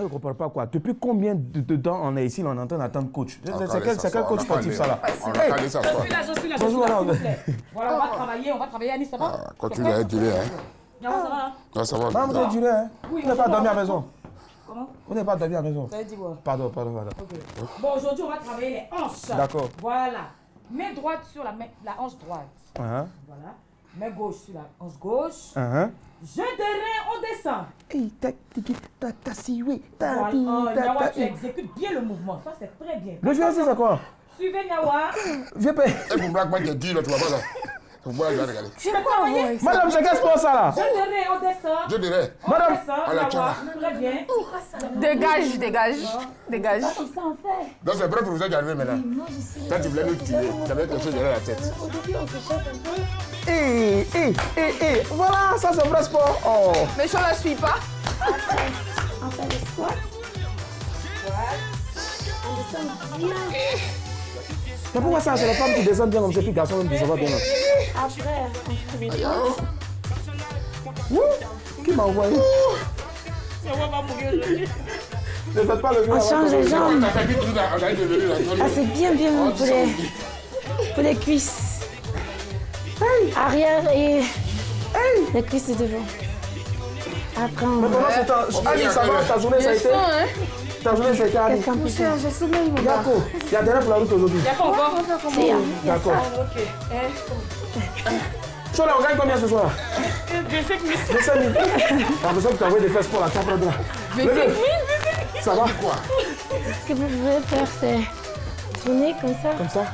je ne comprends pas quoi. Depuis combien de temps on est ici, on est en train d'attendre coach? C'est quel coach sportif ça là? On a calé ça. Je suis là, s'il vous plaît. Voilà, on va travailler, Anis, ça va? Continue à être hein. Ça va? Non, ça va. Non, vous êtes duré, hein? Oui, Vous n'avez pas dormi à la maison? Comment? Vous n'avez pas dormi à la maison? Vous avez dit quoi? Pardon. Okay. Bon, aujourd'hui, on va travailler les hanches. D'accord. Voilà. Main droite sur la hanche droite. Voilà. Main gauche sur la hanche gauche. Je derrière, on descend. Voilà. Tu exécutes bien le mouvement. Ça, c'est très bien. Le jeu c'est quoi? Suivez Nyawa. Viens payer. Et pour Black Man, dit là, tu vois pas là. Regarde. Madame, c'est quel sport ça là? Je derrière, on descend. Je dirais. Madame. On descend, Nyawa. Très bien. Dégage. Donc c'est prêt pour vous arriver maintenant. Quand tu voulais nous tuer, tu avais quelque chose derrière la tête. Voilà, ça c'est vrai sport. Oh. Mais je ne la suis pas. On fait le squat. On descend bien. Mais pourquoi ça, c'est les femmes qui descendent bien comme ça, puis les garçons qui descendent bien? Après, on fait le squat. Qui m'a envoyé? Ne faites pas le jeu. On change les jambes. Ah, c'est bien pour les cuisses. Arrière et les cuisses de devant. Après, on va. Allez, ça va, ta journée ça a été? Ta journée ça a été, allez. Qu'est-ce qu'on peut faire? Je sommeille, mon gars. D'accord. Il y a derrière pour la route aujourd'hui. Il y a pas encore? D'accord. Ok. So là, on gagne combien ce soir? 25 000. 25 000. T'as l'impression que tu as envoyé des fesses pour la carte là. 25 000. Ça va? Ce que vous pouvez faire, c'est tourner comme ça. Comme ça?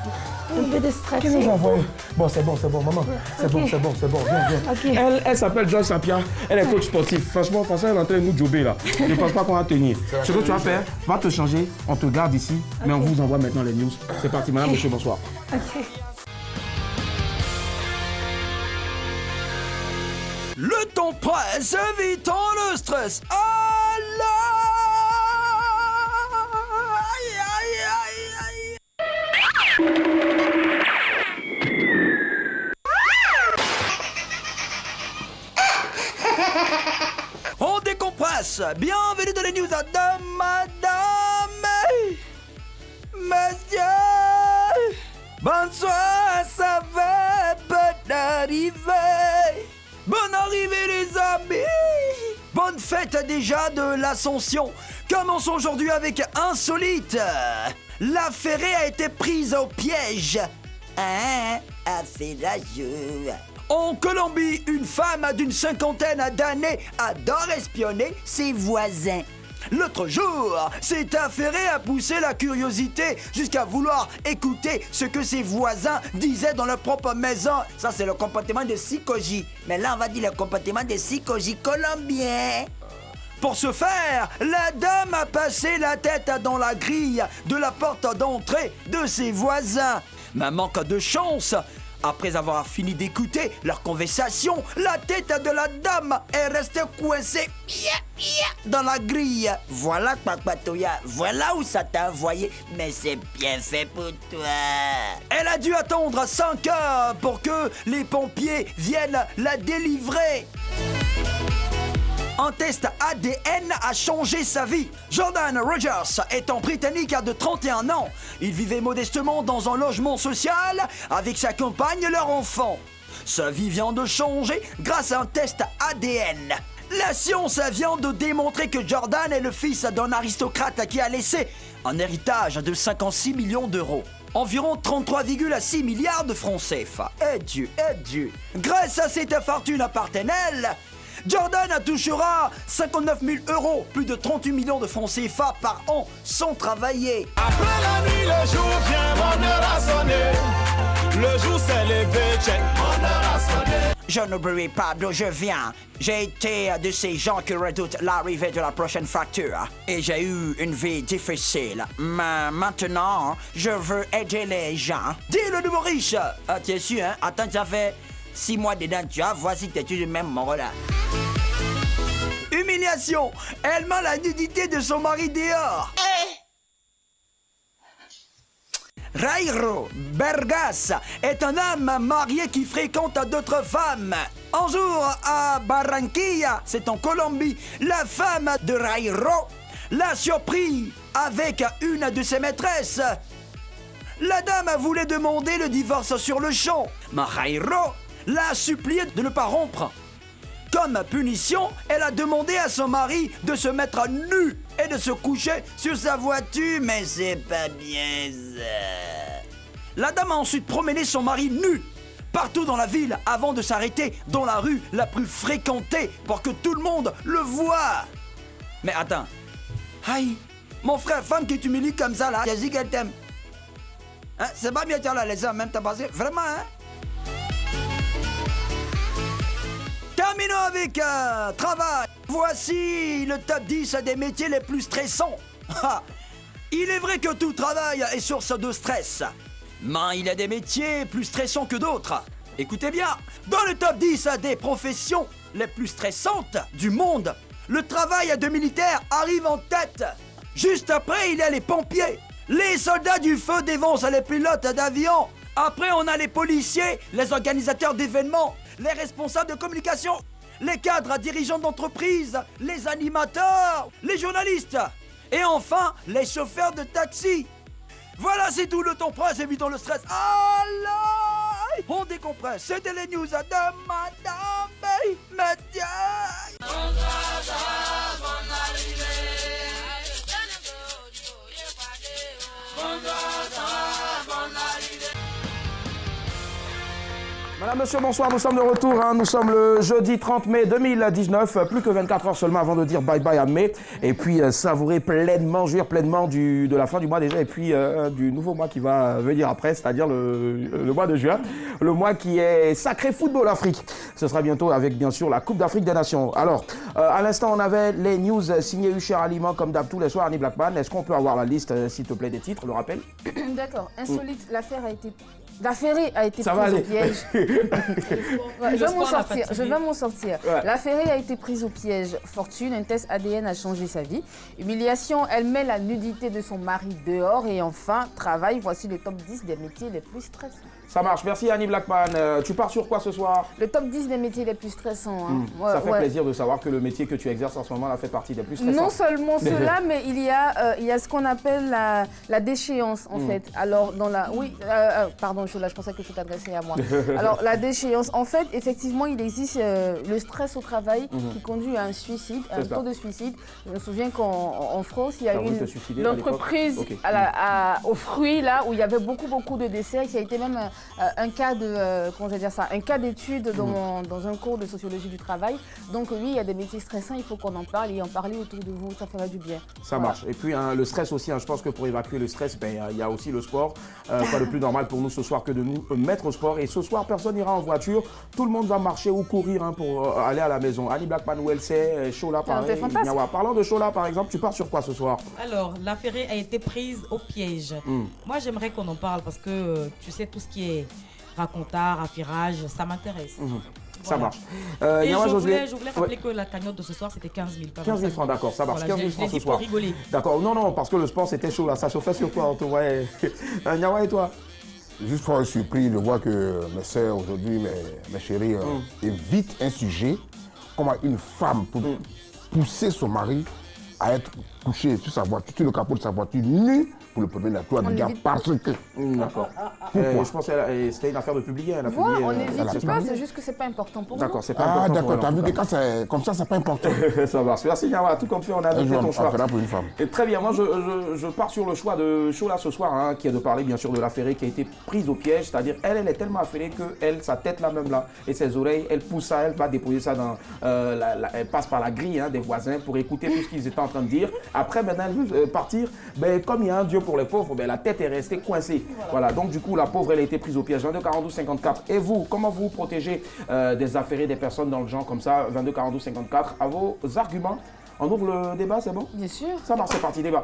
Un peu de stretching. Qu'est-ce que j'ai envoyé? Bon, c'est bon, maman. C'est bon. Viens. Ok. Elle s'appelle Joyce Sapia. Elle est coach sportif. Franchement, elle est en train de nous jobber là. Je ne pense pas qu'on va tenir. Ce que tu vas faire, va te changer. On te garde ici. Mais on vous envoie maintenant les news. C'est parti. Madame, monsieur, bonsoir. Ok. Le temps presse, évitons le stress. Alors, on décompresse. Bienvenue dans les news de madame, monsieur. Bonsoir, ça va, bonne arrivée. Bonne arrivée les amis. Bonne fête déjà de l'Ascension. Commençons aujourd'hui avec Insolite. La ferrée a été prise au piège. A fait la jeu. En Colombie, une femme d'une 50aine d'années adore espionner ses voisins. L'autre jour, cette affairée a poussé la curiosité jusqu'à vouloir écouter ce que ses voisins disaient dans leur propre maison. Ça, c'est le comportement de Sikoji. Mais là, on va dire le comportement de Sikoji colombien. Pour ce faire, la dame a passé la tête dans la grille de la porte d'entrée de ses voisins. Mais manque de chance, après avoir fini d'écouter leur conversation, la tête de la dame est restée coincée dans la grille. Voilà, Kpakpatoya, voilà où ça t'a envoyé, mais c'est bien fait pour toi. Elle a dû attendre 5 heures pour que les pompiers viennent la délivrer. Un test ADN a changé sa vie. Jordan Rogers étant britannique de 31 ans. Il vivait modestement dans un logement social avec sa compagne et leur enfant. Sa vie vient de changer grâce à un test ADN. La science vient de démontrer que Jordan est le fils d'un aristocrate qui a laissé un héritage de 56 millions d'euros. Environ 33,6 milliards de francs CFA. Et Dieu. Grâce à cette fortune paternelle, Jordan touchera 59 000 euros, plus de 38 millions de francs CFA par an sans travailler. Après la nuit, le jour vient, mon heure a sonné. Le jour s'est levé, mon heure a sonné. Je n'oublierai pas d'où je viens. J'ai été de ces gens qui redoutent l'arrivée de la prochaine fracture. Et j'ai eu une vie difficile. Mais maintenant, je veux aider les gens. Dis le nouveau riche. Ah, t'es sûr, hein? Attends, ça fait 6 mois dedans, tu vois. Voici, t'es toujours le même mort là. Humiliation. Elle met la nudité de son mari dehors. Rairo Bergas est un homme marié qui fréquente d'autres femmes. Un jour, à Barranquilla, c'est en Colombie, la femme de Rairo l'a surpris avec une de ses maîtresses. La dame voulait demander le divorce sur le champ. Mahairo l'a supplié de ne pas rompre. Comme punition, elle a demandé à son mari de se mettre nu et de se coucher sur sa voiture, mais c'est pas bien ça. La dame a ensuite promené son mari nu partout dans la ville avant de s'arrêter dans la rue la plus fréquentée pour que tout le monde le voie. Mais attends, aïe, mon frère, femme qui t'humilie comme ça là, j'ai dit qu'elle t'aime. Hein, c'est pas bien là, les hommes, même t'as passé, vraiment, hein? Terminons avec travail. Voici le top 10 des métiers les plus stressants. Il est vrai que tout travail est source de stress. Mais il y a des métiers plus stressants que d'autres. Écoutez bien, dans le top 10 des professions les plus stressantes du monde, le travail de militaire arrive en tête. Juste après, il y a les pompiers. Les soldats du feu dévancent les pilotes d'avion. Après, on a les policiers, les organisateurs d'événements, les responsables de communication, les cadres dirigeants d'entreprise, les animateurs, les journalistes et enfin les chauffeurs de taxi. Voilà, c'est tout, le temps presse, évitons le stress. Allez, on décompresse. C'était les news de Madame Média. Madame, monsieur, bonsoir, nous sommes de retour, hein. Nous sommes le jeudi 30 mai 2019, plus que 24 heures seulement avant de dire bye bye à mai, et puis savourer pleinement, jouir pleinement de la fin du mois déjà, et puis du nouveau mois qui va venir après, c'est-à-dire le mois de juin, le mois qui est sacré football Afrique. Ce sera bientôt avec bien sûr la Coupe d'Afrique des Nations. Alors, à l'instant on avait les news signées Usher Aliment comme d'hab tous les soirs, Annie Blackman. Est-ce qu'on peut avoir la liste, s'il te plaît, des titres, le rappel? D'accord, insolite, l'affaire a été prise au piège. Je vais m'en sortir. Ouais. L'affaire a été prise au piège. Fortune, un test ADN a changé sa vie. Humiliation, elle met la nudité de son mari dehors. Et enfin, travail, voici le top 10 des métiers les plus stressants. Ça marche, merci Annie Blackman. Tu pars sur quoi ce soir? Le top 10 des métiers les plus stressants. Hein. Ça fait plaisir de savoir que le métier que tu exerces en ce moment là fait partie des plus stressants. Non seulement cela, mais il y a ce qu'on appelle la déchéance en fait. Alors dans la... Oui, pardon, je pensais que tu t'adressais à moi. Alors la déchéance, en fait, effectivement, il existe le stress au travail qui conduit à un suicide, un taux de suicide. Je me souviens qu'en France, il y a eu l'entreprise aux fruits là où il y avait beaucoup de décès, qui a été même un cas de, comment je vais dire ça, un cas d'étude dans un cours de sociologie du travail. Donc oui, il y a des métiers stressants, il faut qu'on en parle et en parler autour de vous, ça ferait du bien. Ça marche. Et puis le stress aussi, je pense que pour évacuer le stress, il y a aussi le sport. Pas le plus normal pour nous ce soir que de nous mettre au sport. Et ce soir, personne n'ira en voiture, tout le monde va marcher ou courir pour aller à la maison. Annie Blackman, où elle sait, Chola pareil. Parlant de Chola par exemple, tu pars sur quoi ce soir? Alors, l'affaire a été prise au piège. Moi, j'aimerais qu'on en parle parce que tu sais, tout ce qui est racontard, affirage, ça m'intéresse. Ça marche. Et je voulais rappeler que la cagnotte de ce soir, c'était 15 000. 15 000 francs, d'accord, ça marche. Voilà, 15 000 francs ce soir. Rigoler. D'accord, non, parce que le sport c'était chaud là, ça chauffait sur toi, on te voyait. Nyawa et toi? Juste pour être surpris de voir que mes soeurs aujourd'hui, mes chéries, évitent un sujet, comment une femme peut pousser son mari à être couché sur sa voiture, sur le capot de sa voiture, nue pour le premier de la toile de gare parce que. D'accord. Je pense que c'était une affaire de publier. On n'hésite pas, c'est juste que c'est pas important pour nous. D'accord, c'est pas important. Ah, d'accord, t'as vu que quand c'est comme ça, c'est pas important. Ça marche. Merci Nyawa, tout comme fait, on a adopté ton choix. Pour une femme. Et très bien, moi je pars sur le choix de Chola ce soir, hein, qui est de parler bien sûr de l'affaire qui a été prise au piège, c'est-à-dire elle est tellement affairée que sa tête là même là, et ses oreilles, elle pousse ça, elle va déposer ça dans, elle passe par la grille des voisins pour écouter tout ce qu'ils étaient en train de dire. Après maintenant elle veut partir, comme il y a un Dieu pour les pauvres, la tête est restée coincée. Voilà, donc du coup la pauvre elle a été prise au piège. 22 42 54. Et vous, comment vous protégez des affairés, des personnes dans le genre comme ça? 22 42 54. À vos arguments. On ouvre le débat, c'est bon? Bien sûr. Ça marche, c'est parti, débat.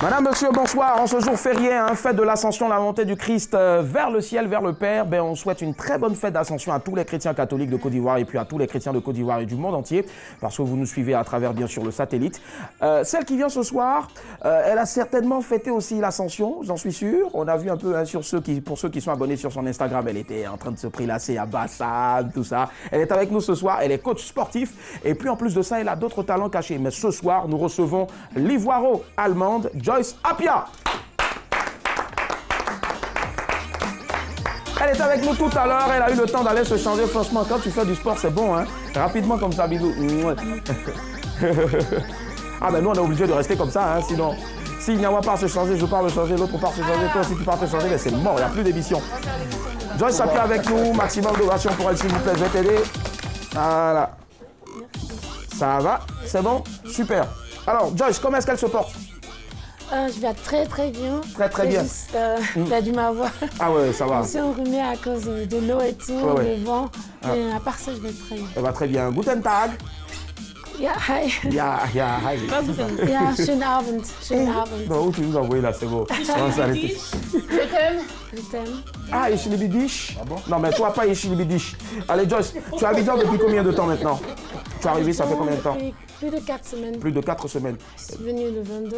Madame, monsieur, bonsoir. En ce jour férié, un fête de l'Ascension, la montée du Christ vers le ciel, vers le Père, on souhaite une très bonne fête d'Ascension à tous les chrétiens catholiques de Côte d'Ivoire et puis à tous les chrétiens de Côte d'Ivoire et du monde entier, parce que vous nous suivez à travers, bien sûr, le satellite. Celle qui vient ce soir, elle a certainement fêté aussi l'Ascension, j'en suis sûr. On a vu un peu, hein, pour ceux qui sont abonnés sur son Instagram, elle était en train de se prélasser à Bassam, tout ça. Elle est avec nous ce soir, elle est coach sportif, et puis en plus de ça, elle a d'autres talents cachés. Mais ce soir, nous recevons l'ivoiro-allemande Joyce Appiah. Elle est avec nous tout à l'heure, elle a eu le temps d'aller se changer. Franchement, quand tu fais du sport, c'est bon, hein. Rapidement comme ça, bisous. Ah ben nous, on est obligé de rester comme ça, hein, sinon... S'il n'y a pas à se changer, je pars me changer, l'autre part se changer, toi aussi tu pars te changer, mais c'est mort, il n'y a plus d'émission. Joyce Appiah avec nous, maximum d'ovation pour elle, s'il vous plaît, je vais t'aider. Voilà. Ça va? C'est bon? Super. Alors, Joyce, comment est-ce qu'elle se porte? Je vais très bien. Très bien. Juste perdu ma voix. Ah ouais, ça va. Je me suis enrhumée à cause de l'eau et tout, le vent. Mais à part ça, je vais très bien. Elle va très bien. Guten Tag. Ja, hi. Hi. Ja, schönen Abend. Schönen Abend. Non, où tu nous envoies là, c'est bon. On va s'arrêter. Je t'aime. Ah, Ishilibidish. Ah bon? Non, mais toi, pas Ishilibidish. Allez, Joyce, tu es à Abidjan depuis combien de temps maintenant? Tu es arrivé, ça fait combien de temps? Plus de 4 semaines. Plus de 4 semaines. Je suis venue le 22.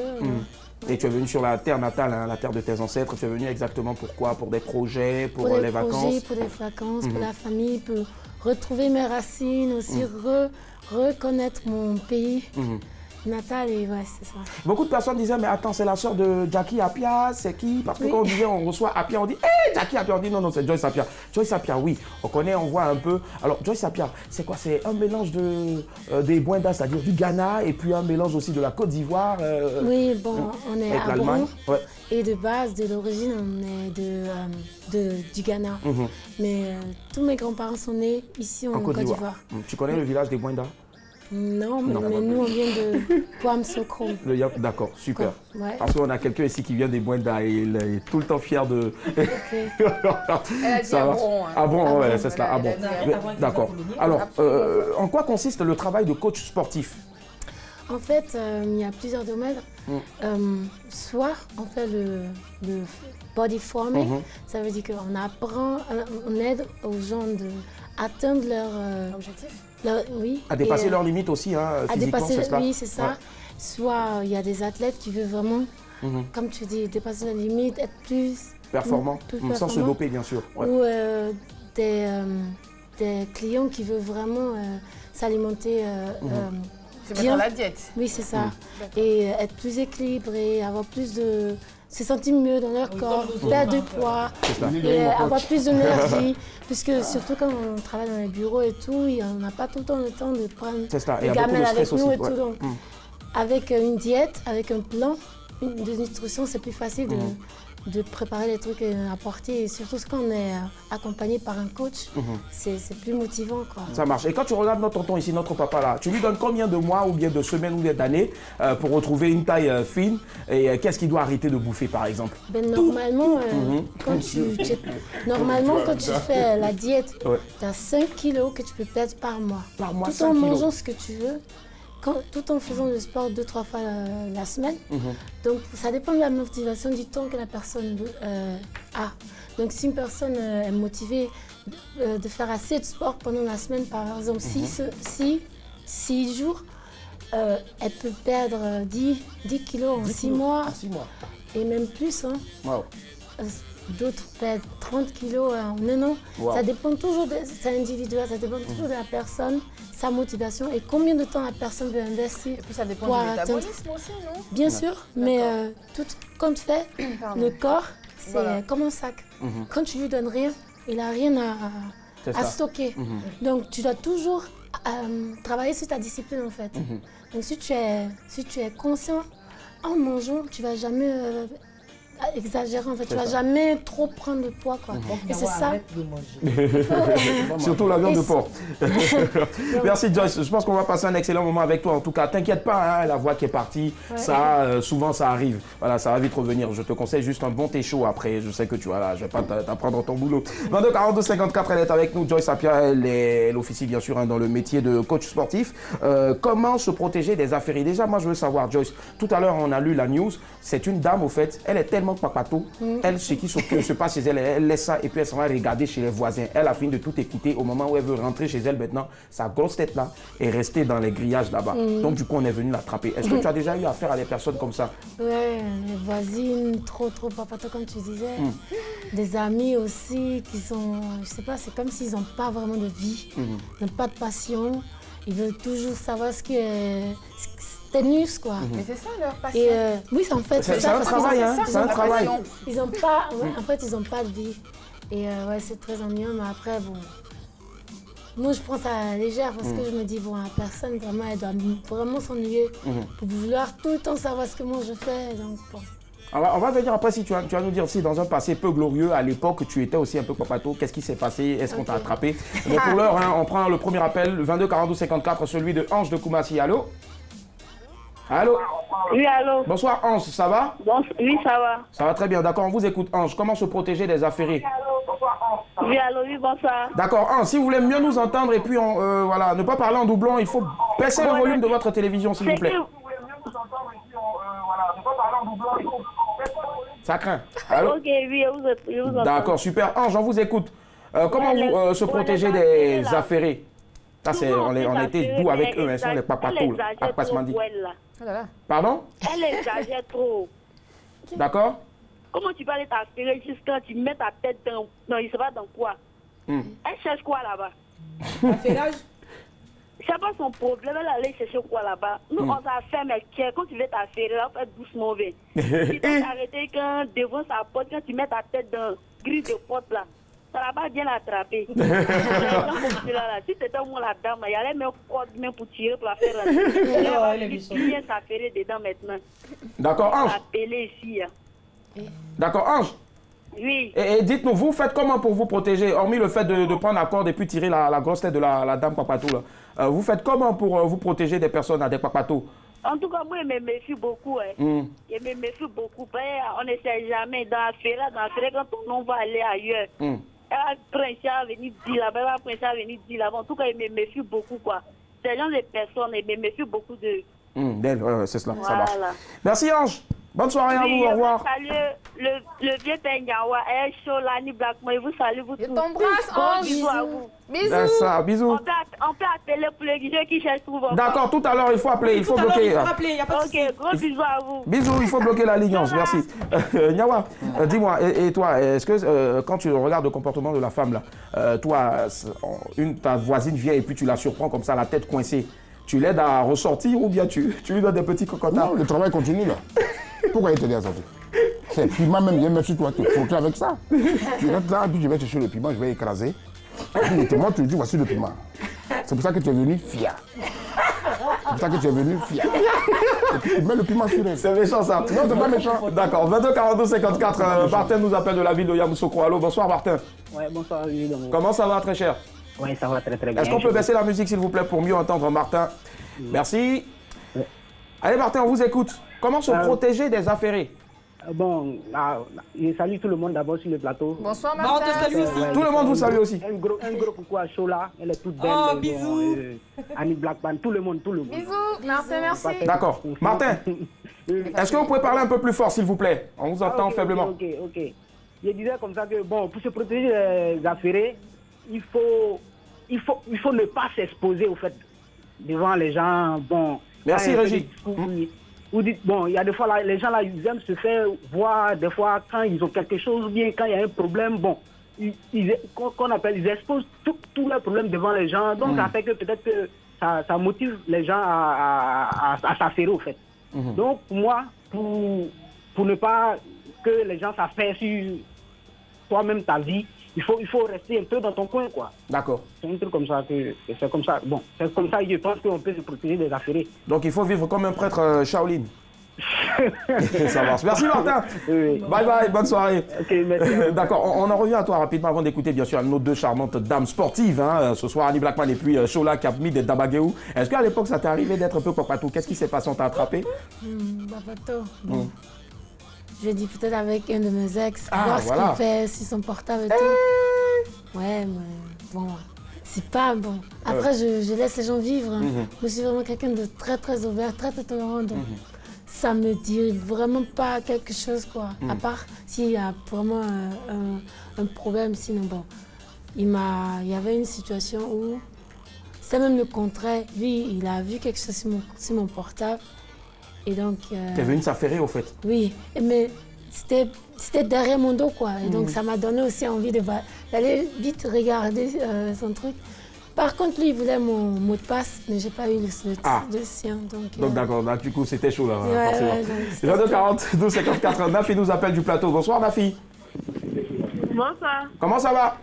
Et tu es venu sur la terre natale, hein, la terre de tes ancêtres. Tu es venu exactement pourquoi? Pour des projets, pour les vacances? Pour des vacances, pour la famille, pour retrouver mes racines, aussi reconnaître mon pays natal et ouais, c'est ça. Beaucoup de personnes disaient, mais attends, c'est la sœur de Jackie Appiah, c'est qui? Parce que quand on disait, on reçoit Appiah, on dit, hé, Jackie Appiah, on dit non, c'est Joyce Appiah. Joyce Appiah, oui, on connaît, on voit un peu. Alors, Joyce Appiah, c'est quoi? C'est un mélange des Bwenda, c'est-à-dire du Ghana, et puis un mélange aussi de la Côte d'Ivoire. Oui, bon, on est à Bron, ouais. Et de base, de l'origine, on est du Ghana. Mais tous mes grands-parents sont nés ici en Côte d'Ivoire. Tu connais le village des Bwenda? Non, mais nous, on vient de Kwamsokro. D'accord, super. Ouais. Parce qu'on a quelqu'un ici qui vient des Bwenda et il est tout le temps fier de... Elle a dit Abron. Ah bon, ouais, c'est cela. Ah bon. D'accord. Alors, en quoi consiste le travail de coach sportif? En fait, il y a plusieurs domaines. Soit on fait le body forming, ça veut dire qu'on apprend, on aide aux gens d'atteindre leur objectif. Oui. À dépasser leurs limites aussi, hein, physiquement, c'est ça? Oui, c'est ça. Ouais. Soit il y a des athlètes qui veulent vraiment, comme tu dis, dépasser la limite, être plus performant, sans se doper, bien sûr. Ouais. Ou des clients qui veulent vraiment s'alimenter se mettre dans la diète. Oui, c'est ça. Et être plus équilibré, avoir plus de... se sentir mieux dans leur corps, perdre du poids, et avoir plus d'énergie. Puisque surtout quand on travaille dans les bureaux et tout, on n'a pas tout le temps le temps de prendre les gamelles avec nous et tout. Donc, avec une diète, avec un plan de nutrition, c'est plus facile de préparer les trucs à porter. Et surtout quand on est accompagné par un coach, c'est plus motivant, quoi. Ça marche. Et quand tu regardes notre tonton ici, notre papa là, tu lui donnes combien de mois ou bien de semaines ou bien d'années pour retrouver une taille fine? Et qu'est-ce qu'il doit arrêter de bouffer, par exemple? Normalement, quand tu fais la diète, tu as 5 kilos que tu peux perdre par mois. Par mois, tout en mangeant ce que tu veux. Tout en faisant du sport 2-3 fois la semaine. Donc ça dépend de la motivation, du temps que la personne a. Donc si une personne est motivée de faire assez de sport pendant la semaine, par exemple 6 jours, elle peut perdre 10 kilos en 6 mois. Et même plus. Hein. Wow. D'autres perdent 30 kilos en un an. Wow. Ça dépend toujours, c'est individuel, ça dépend toujours de la personne, sa motivation et combien de temps la personne veut investir. Et puis ça dépend du métabolisme aussi, non? Bien sûr, mais tout compte fait, le corps, c'est comme un sac. Quand tu lui donnes rien, il n'a rien à stocker. Donc tu dois toujours travailler sur ta discipline en fait. Donc si tu es conscient, en mangeant, tu ne vas jamais exagérer en fait. Tu vas jamais trop prendre de poids quoi. Et c'est ça. Surtout la viande de porc. Merci Joyce. Je pense qu'on va passer un excellent moment avec toi. En tout cas, t'inquiète pas, hein, la voix qui est partie, ça, souvent ça arrive. Voilà, ça va vite revenir. Je te conseille juste un bon thé chaud après. Je sais que tu vas là, je vais pas t'apprendre ton boulot. 22 42 54, elle est avec nous. Joyce Apia, elle officie bien sûr hein, dans le métier de coach sportif. Comment se protéger des affaires? Déjà, moi je veux savoir, Joyce, tout à l'heure on a lu la news. C'est une dame au fait, elle est tellement papato. Elle, ce qui se passe chez elle, elle laisse ça et puis elle s'en va regarder chez les voisins. Elle a fini de tout écouter. Au moment où elle veut rentrer chez elle maintenant, sa grosse tête là est restée dans les grillages là-bas. Donc du coup on est venu l'attraper. Est-ce que tu as déjà eu affaire à des personnes comme ça? Ouais, les voisines, trop papato comme tu disais. Des amis aussi qui sont, je sais pas, c'est comme s'ils n'ont pas vraiment de vie, ils n'ont pas de passion. Ils veulent toujours savoir ce qui est ténus quoi. Mais c'est ça leur passion. Et oui, en fait, c'est un travail, hein. C'est un travail. Ils n'ont pas, en fait, ils n'ont pas de vie. Et ouais, c'est très ennuyant, mais après, bon. Moi, je prends ça à la légère parce que je me dis, bon, la personne, vraiment, elle doit vraiment s'ennuyer pour vouloir tout le temps savoir ce que moi je fais. Donc, bon. On va venir après si tu vas nous dire si dans un passé peu glorieux, à l'époque, tu étais aussi un peu papato. Qu'est-ce qui s'est passé? Est-ce qu'on t'a attrapé? Mais pour l'heure, hein, on prend le premier appel, 22 42 54, celui de Ange de Koumassi. Allô? Allô? Oui, allô? Bonsoir Ange, ça va? Bon, oui, ça va. Ça va très bien, d'accord, on vous écoute Ange. Comment se protéger des affairés? Oui, allô, oui, bonsoir. D'accord, Ange, si vous voulez mieux nous entendre et puis voilà, ne pas parler en doublon, il faut baisser le volume de votre télévision s'il vous plaît. Ça craint. Allô? Ok, oui, je vous entends. D'accord, super. Ange, on vous écoute. Comment vous se protéger des affairés? Ça, on a été doux avec eux, ils sont les papatos. Pardon? Elle exagère trop. D'accord? Comment tu peux aller t'affairer jusqu'à tu mets ta tête dans... Non, il ne sait pas dans quoi. Elle cherche quoi là-bas? Affairage? C'est pas son problème, elle allait chercher quoi là-bas. Nous, on s'affaire, mais quand tu veux t'affairer, là, on fait doucement. Tu dois t'arrêter quand devant sa porte, quand tu mets ta tête dans la grille de porte là. Ça va pas bien l'attraper. Si c'était moi la dame, il y allait même code pour tirer pour la faire rentrer. Elle va bien s'affairer dedans maintenant. D'accord, Ange. Appeler ici. D'accord, Ange. Oui. Et dites-nous, vous faites comment pour vous protéger, hormis le fait de prendre la corde et puis tirer la grosse tête de la dame papato là. Vous faites comment pour vous protéger des personnes à des papatos? En tout cas, moi, je me méfie beaucoup. Hein. Je me méfie beaucoup. On ne sait jamais. Dans la fête, quand on va aller ailleurs, elle va venir dire là-bas, elle va venir dire là-bas. En tout cas, je me méfie beaucoup. Ces gens de personnes, je me méfie beaucoup d'eux. D'elle, c'est cela, voilà. Ça marche. Merci Ange. Bonne soirée à vous, au revoir. Salut le vieux Penyawa, chaud là, ni Blackman, vous salue vous tous. Je t'embrasse, Ange. Bisous à vous. Bisous. Ça, bisous. On peut appeler pour les guichets qui cherchent souvent. D'accord, tout à l'heure, il faut appeler, il faut bloquer. Il faut appeler, il n'y a pas de souci. Ok, gros bisous à vous. Bisous, il faut bloquer la ligne, Ange, merci. Nyawa, dis-moi, et toi, est-ce que quand tu regardes le comportement de la femme là, toi, ta voisine vient et puis tu la surprends comme ça, la tête coincée, tu l'aides à ressortir ou bien tu lui donnes des petits cocotards? Non, le travail continue là. Pourquoi il te dit à sortir? C'est le piment même, viens mettre sur toi, te frotter avec ça. Tu restes là, puis je vais chercher le piment, je vais écraser. Puis tu montres, tu dis voici le piment. C'est pour ça que tu es venu fier. C'est pour ça que tu es venu fier. Et puis tu mets le piment sur elle. C'est méchant ça. Non, c'est pas méchant. D'accord, 22 42 54. Martin nous appelle de la ville de Yamoussoukro. Allô, bonsoir Martin. Ouais, bonsoir. Comment ça va, très cher? Oui, ça va très très bien. Est-ce qu'on peut baisser la musique s'il vous plaît pour mieux entendre Martin? Merci. Allez Martin, on vous écoute. Comment se protéger des affairés? Bon, je salue tout le monde d'abord sur le plateau. Bonsoir Martin. Tout le monde vous salue aussi. Un gros coucou à Chola, elle est toute belle. Oh, bisous. Annie Blackman, tout le monde. Bisous, Martin, merci. D'accord. Martin, est-ce que vous pouvez parler un peu plus fort s'il vous plaît? On vous entend faiblement. Ok. Je disais comme ça que, bon, pour se protéger des affairés, il faut ne pas s'exposer au fait devant les gens. Bon, merci Régis. Vous dites, bon, il y a des fois, là, les gens là, ils aiment se faire voir, des fois, quand ils ont quelque chose ou bien quand il y a un problème, bon, qu'on appelle, ils exposent tous leurs problèmes devant les gens, donc ça fait que peut-être que ça motive les gens à s'affairer, au fait. Donc, pour moi, pour ne pas que les gens s'affairent sur toi-même, ta vie, il faut rester un peu dans ton coin, quoi. D'accord. C'est un truc comme ça que c'est comme ça. Bon, c'est comme ça que je pense qu'on peut se protéger des affairés. Donc il faut vivre comme un prêtre Shaolin. Ça marche. Merci Martin. Oui. Bye bye, bonne soirée. Ok, merci. D'accord, on en revient à toi rapidement avant d'écouter bien sûr nos deux charmantes dames sportives. Hein. Ce soir, Annie Blackman et puis Shola qui a mis des Dabagueou. Est-ce qu'à l'époque, ça t'est arrivé d'être un peu papatou? Qu'est-ce qui s'est passé? On t'a attrapé? Papato. Bon. Je dis peut-être avec un de mes ex, Ah, voir voilà. ce qu'il fait, si son portable et tout. Ouais, mais bon, c'est pas bon. Après, je laisse les gens vivre. Hein. Je suis vraiment quelqu'un de très, très ouvert, très, très tolérant. Donc, ça me dit vraiment pas quelque chose, quoi. À part s'il y a vraiment un problème, sinon, bon. Il y avait une situation où, c'est même le contraire. Lui, il a vu quelque chose sur mon portable. Et donc... T'es venu s'affairer au fait? Oui, mais c'était derrière mon dos, quoi. Et donc, ça m'a donné aussi envie d'aller vite regarder son truc. Par contre, lui, il voulait mon mot de passe, mais j'ai pas eu le sien. Donc d'accord, du coup, c'était chaud là. Ouais, 22 12 54, Nafi nous appelle du plateau. Bonsoir Nafi. Bonsoir. Comment ça va?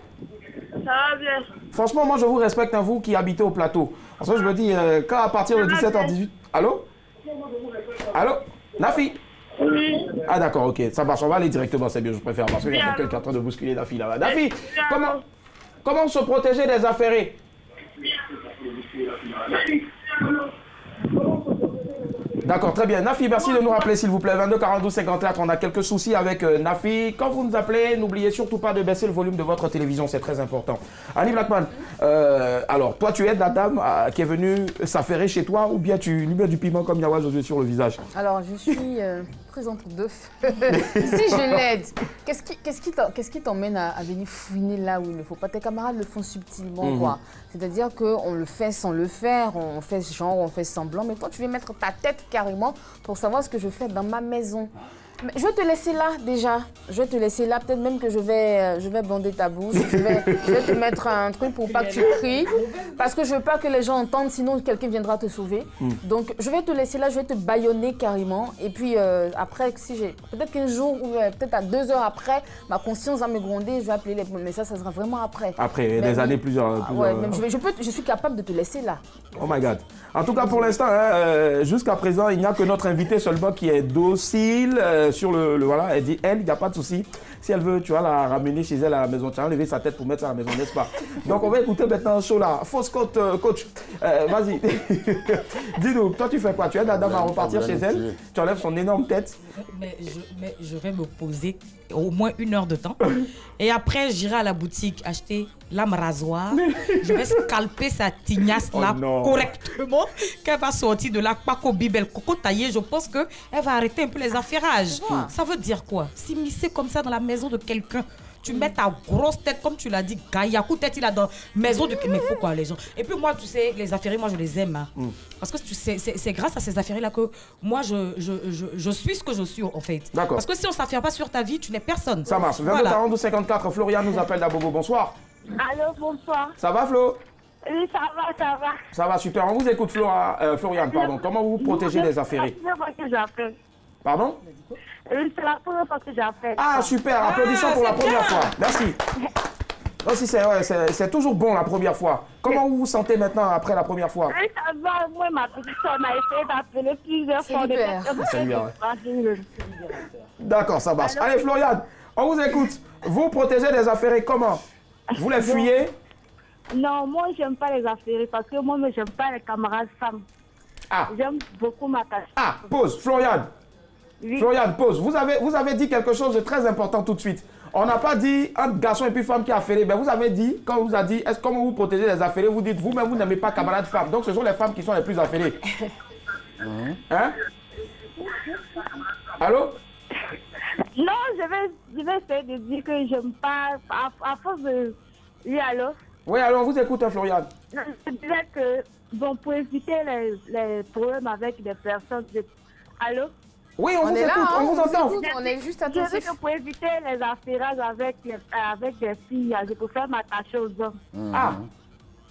Ça va bien. Franchement, moi je vous respecte, hein, vous qui habitez au plateau. Parce que je me dis, quand à partir de 17h18... Allô? Allô? Nafi? Oui. Ah d'accord, ok, ça marche, on va aller directement, c'est bien, je préfère, parce qu'il y a quelqu'un qui est en train de bousculer Nafi là-bas. Nafi, comment se protéger des affairés? D'accord, très bien. Nafi, merci de nous rappeler, s'il vous plaît. 22 42 54, on a quelques soucis avec Nafi. Quand vous nous appelez, n'oubliez surtout pas de baisser le volume de votre télévision, c'est très important. Annie Blackman, alors, toi, tu es la dame qui est venue s'affairer chez toi ou bien tu lui mets du piment comme Yawa Josué sur le visage? Alors, je suis prise entre deux feux. Si je l'aide, qu'est-ce qui t'emmène à venir fouiner là où il ne faut pas? Tes camarades le font subtilement, quoi. C'est-à-dire qu'on le fait sans le faire, on fait genre, on fait semblant, mais toi, tu veux mettre ta tête carrément pour savoir ce que je fais dans ma maison. Mais je vais te laisser là déjà. Je vais te laisser là. Peut-être même que je vais bander ta bouche. Je vais te mettre un truc pour pas que tu cries. Parce que je veux pas que les gens entendent, sinon quelqu'un viendra te sauver. Donc je vais te laisser là, je vais te bâillonner carrément. Et puis après, si j'ai peut-être qu'un jour ou peut-être à 2 heures après, ma conscience va me gronder, je vais appeler les... Mais ça sera vraiment après. Après, des années, plusieurs... Ouais, même je suis capable de te laisser là. Oh my God. En tout cas, pour l'instant, hein, jusqu'à présent, il n'y a que notre invité seulement qui est docile sur le voilà. Elle dit, il n'y a pas de souci. Si elle veut, tu vas la ramener chez elle à la maison. Tu vas enlever sa tête pour mettre ça à la maison, n'est-ce pas? Donc, on va écouter maintenant Shola. Fausse coach. Vas-y. Dis-nous, toi, tu fais quoi? Tu aides la dame à repartir chez elle? Tu enlèves son énorme tête? Mais je vais me poser au moins 1 heure de temps. Et après, j'irai à la boutique acheter lame rasoir. Je vais scalper sa tignasse là correctement. Qu'elle va sortir de là, Paco Bibel, Coco taillé. Je pense qu'elle va arrêter un peu les affairages. Ça veut dire quoi? S'immiscer comme ça dans la maison de quelqu'un. Tu mets ta grosse tête, comme tu l'as dit, Gaïakou tête, il a dans la maison de... Mais pourquoi les gens? Et puis moi, tu sais, les affairés, moi, je les aime. Hein. Parce que tu sais, c'est grâce à ces affairés-là que moi, je suis ce que je suis, en fait. D'accord. Parce que si on ne s'affaire pas sur ta vie, tu n'es personne. Ça marche. 22 42 54, Florian nous appelle d'Abobo. Bonsoir. Allô, bonsoir. Ça va, Flo? Oui, ça va, ça va. Ça va, super. On vous écoute, Florian, pardon. Comment vous protégez les affairés? C'est la première fois que j'appelle. Pardon? Oui, c'est la première fois que j'appelle. Ah, super. Applaudissements pour la première fois. Merci. Aussi, c'est toujours bon la première fois. Comment vous vous sentez maintenant après la première fois? Oui, ça va. Moi, ma petite soeur m'a essayé d'appeler plusieurs fois. C'est bien. D'accord, ça marche. Allez, Florian, on vous écoute. Vous protégez les affairés comment? Vous les fuyez? Non, moi, j'aime pas les affairés parce que moi, j'aime pas les camarades femmes. J'aime beaucoup ma tâche. Pause, Florian. Oui. Florian, pause. Vous avez dit quelque chose de très important tout de suite. On n'a pas dit entre garçon et puis femme qui a affairé. Ben vous avez dit, quand on vous a dit, comment vous protégez les affairés, vous dites vous-même, vous n'aimez pas camarades femmes. Donc ce sont les femmes qui sont les plus affairées. Hein? Allô? Non, je vais essayer de dire que j'aime pas, à force de... Oui, allô? Oui, alors on vous écoute, Florian. Je disais que, bon, pour éviter les problèmes avec des personnes... Allô? Oui, on vous écoute, là, on vous entend. On est juste attentifs. Je veux que pour éviter les affairages avec des filles, je préfère m'attacher aux hommes. Ah,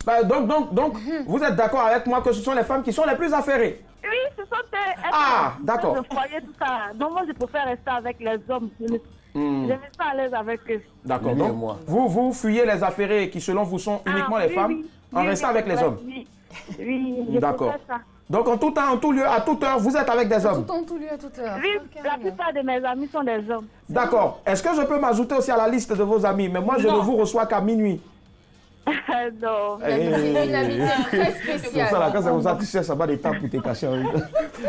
bah, donc vous êtes d'accord avec moi que ce sont les femmes qui sont les plus affairées? Oui, ce sont elles. Ah, d'accord. Tout ça. Donc moi, je préfère rester avec les hommes. Je ne suis pas à l'aise avec eux. D'accord, donc vous fuyez les affairés qui selon vous sont uniquement les femmes en restant avec les hommes? Oui, je d'accord. ça. Donc en tout temps, en tout lieu, à toute heure, vous êtes avec des hommes? Tout temps, tout lieu, à toute heure. Oui, la plupart de mes amis sont des hommes. D'accord. Est-ce que je peux m'ajouter aussi à la liste de vos amis? Mais moi, je ne vous reçois qu'à minuit. Non. C'est une amitié très spéciale. C'est pour ça, là, quand c'est comme ça, tu sais, ça va des temps pour te cacher.